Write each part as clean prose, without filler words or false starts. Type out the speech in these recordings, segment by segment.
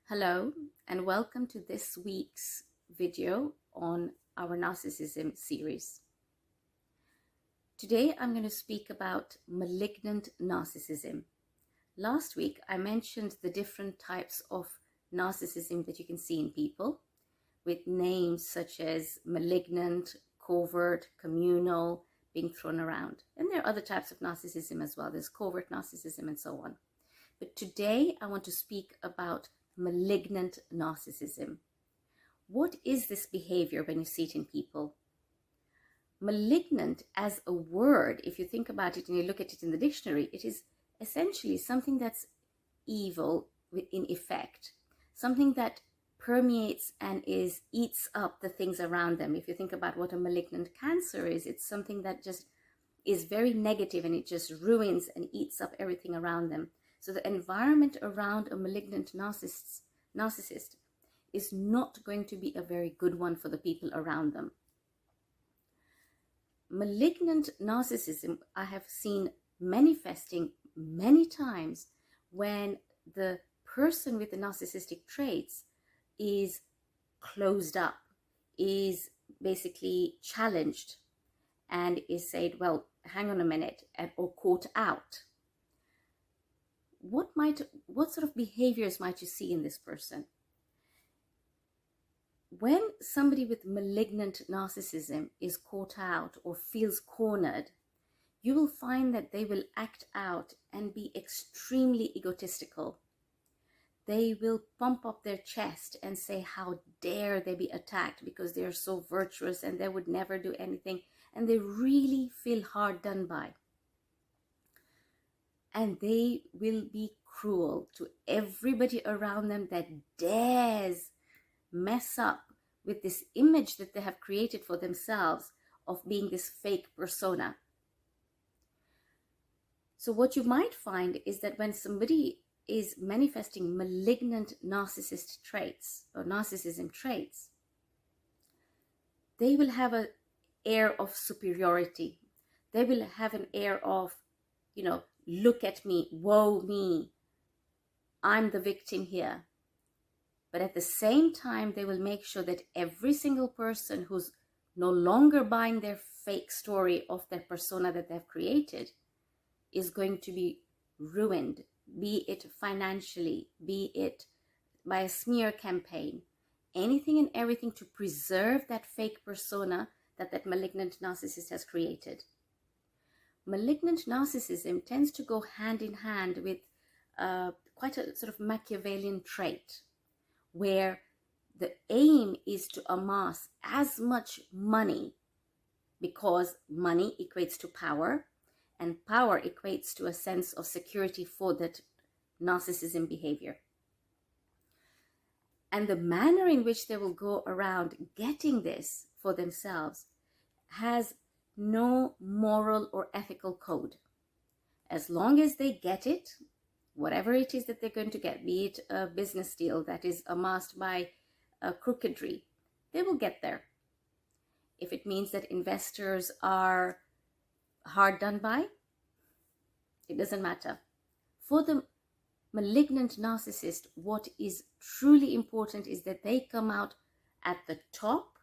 Hello, and welcome to this week's video on our narcissism series. Today, I'm going to speak about malignant narcissism. Last week, I mentioned the different types of narcissism that you can see in people, with names such as malignant, covert, communal being thrown around. And there are other types of narcissism as well. There's covert narcissism and so on. But today, I want to speak about malignant narcissism. What is this behavior when you see it in people? Malignant as a word, if you think about it and you look at it in the dictionary, it is essentially something that's evil in effect, something that permeates and eats up the things around them. If you think about what a malignant cancer is, it's something that just is very negative and it just ruins and eats up everything around them. So the environment around a malignant narcissist is not going to be a very good one for the people around them. Malignant narcissism I have seen manifesting many times when the person with the narcissistic traits is closed up, is basically challenged, and is said, well, hang on a minute, or caught out. What sort of behaviors might you see in this person? When somebody with malignant narcissism is caught out or feels cornered, you will find that they will act out and be extremely egotistical. They will pump up their chest and say how dare they be attacked because they are so virtuous and they would never do anything, and they really feel hard done by. And they will be cruel to everybody around them that dares mess up with this image that they have created for themselves of being this fake persona. So what you might find is that when somebody is manifesting malignant narcissist traits or narcissism traits, they will have an air of superiority. They will have an air of, look at me, woe me, I'm the victim here. But at the same time, they will make sure that every single person who's no longer buying their fake story of their persona that they've created is going to be ruined, be it financially, be it by a smear campaign, anything and everything to preserve that fake persona that malignant narcissist has created. Malignant narcissism tends to go hand in hand with quite a sort of Machiavellian trait, where the aim is to amass as much money, because money equates to power, and power equates to a sense of security for that narcissism behavior. And the manner in which they will go around getting this for themselves has no moral or ethical code. As long as they get it, whatever it is that they're going to get, be it a business deal that is amassed by crookedry, they will get there. If it means that investors are hard done by, it doesn't matter. For the malignant narcissist, what is truly important is that they come out at the top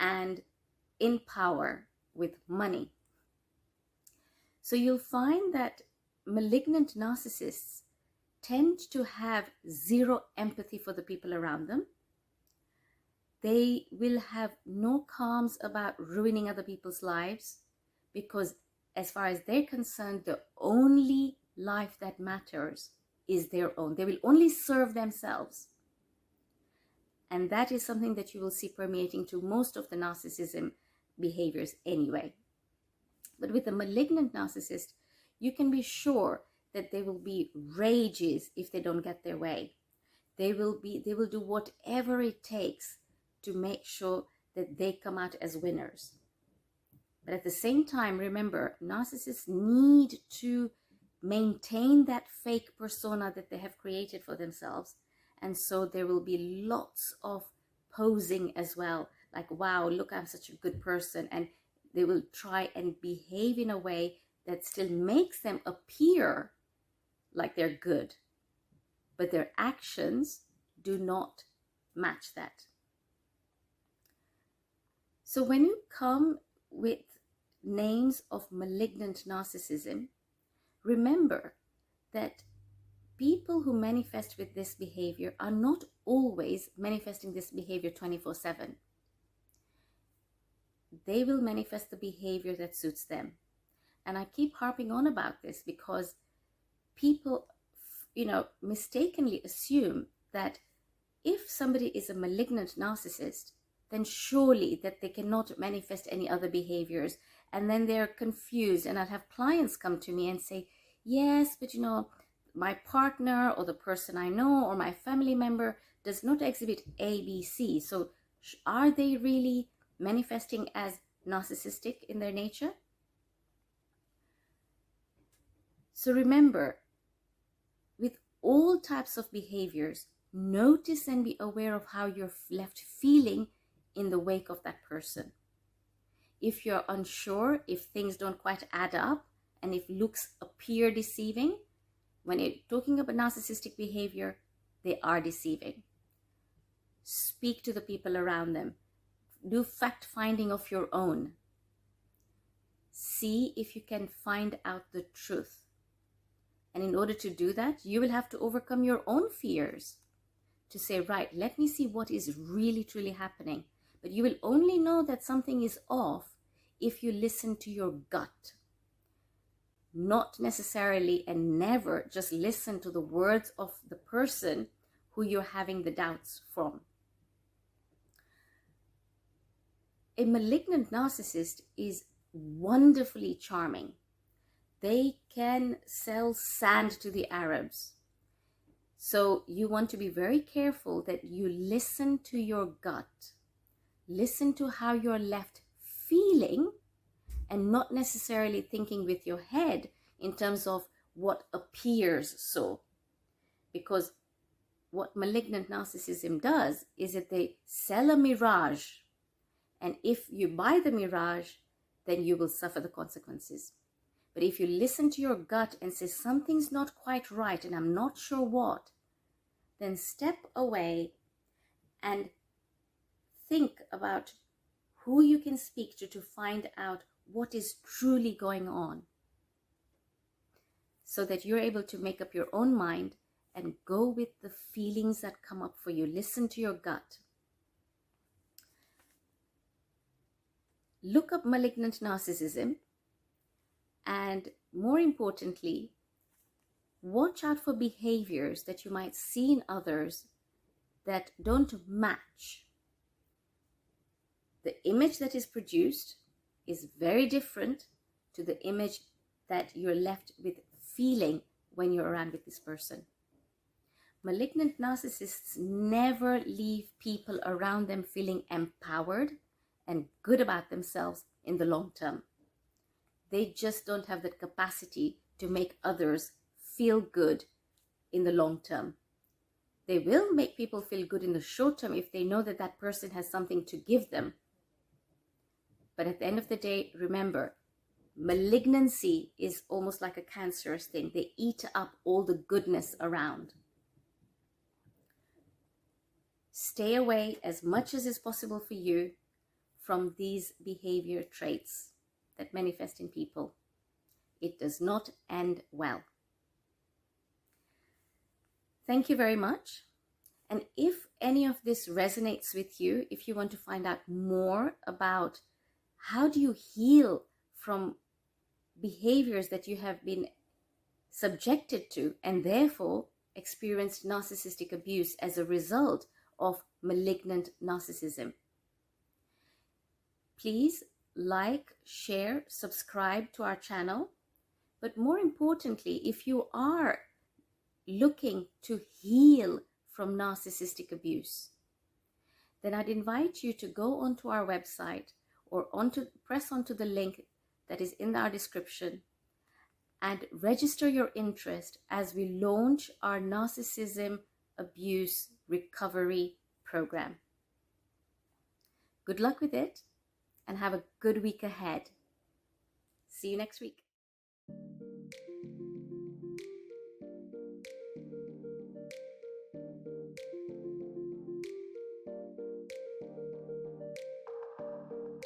and in power with money. So you'll find that malignant narcissists tend to have zero empathy for the people around them. They will have no qualms about ruining other people's lives, because as far as they're concerned, the only life that matters is their own. They will only serve themselves. And that is something that you will see permeating to most of the narcissism behaviors anyway. But with a malignant narcissist, you can be sure that there will be rages if they don't get their way. They will do whatever it takes to make sure that they come out as winners. But at the same time, remember, narcissists need to maintain that fake persona that they have created for themselves. And so there will be lots of posing as well. Like, wow, look, I'm such a good person. And they will try and behave in a way that still makes them appear like they're good. but their actions do not match that. So when you come with names of malignant narcissism, remember that people who manifest with this behavior are not always manifesting this behavior 24/7. They will manifest the behavior that suits them. And I keep harping on about this because people, mistakenly assume that if somebody is a malignant narcissist, then surely that they cannot manifest any other behaviors. And then they're confused. And I'll have clients come to me and say, yes, but my partner or the person I know or my family member does not exhibit A, B, C. So are they really manifesting as narcissistic in their nature? So remember, with all types of behaviors, notice and be aware of how you're left feeling in the wake of that person. If you're unsure, if things don't quite add up, and if looks appear deceiving, when you're talking about narcissistic behavior, they are deceiving. Speak to the people around them. Do fact-finding of your own. See if you can find out the truth. And in order to do that, you will have to overcome your own fears to say, right, let me see what is really, truly happening. But you will only know that something is off if you listen to your gut. Not necessarily and never just listen to the words of the person who you're having the doubts from. A malignant narcissist is wonderfully charming. They can sell sand to the Arabs. So you want to be very careful that you listen to your gut. Listen to how you're left feeling and not necessarily thinking with your head in terms of what appears so. Because what malignant narcissism does is that they sell a mirage. And if you buy the mirage, then you will suffer the consequences. But if you listen to your gut and say something's not quite right and I'm not sure what, then step away and think about who you can speak to find out what is truly going on, so that you're able to make up your own mind and go with the feelings that come up for you. Listen to your gut. Look up malignant narcissism, and more importantly, watch out for behaviors that you might see in others that don't match. The image that is produced is very different to the image that you're left with feeling when you're around with this person. Malignant narcissists never leave people around them feeling empowered and good about themselves in the long term. They just don't have the capacity to make others feel good in the long term. They will make people feel good in the short term if they know that that person has something to give them. But at the end of the day, remember, malignancy is almost like a cancerous thing. They eat up all the goodness around. Stay away as much as is possible for you from these behavior traits that manifest in people. It does not end well. Thank you very much. And if any of this resonates with you, if you want to find out more about how do you heal from behaviors that you have been subjected to and therefore experienced narcissistic abuse as a result of malignant narcissism, please like, share, subscribe to our channel. But more importantly, if you are looking to heal from narcissistic abuse, then I'd invite you to go onto our website or press onto the link that is in our description and register your interest as we launch our narcissism abuse recovery program. Good luck with it and have a good week ahead. See you next week.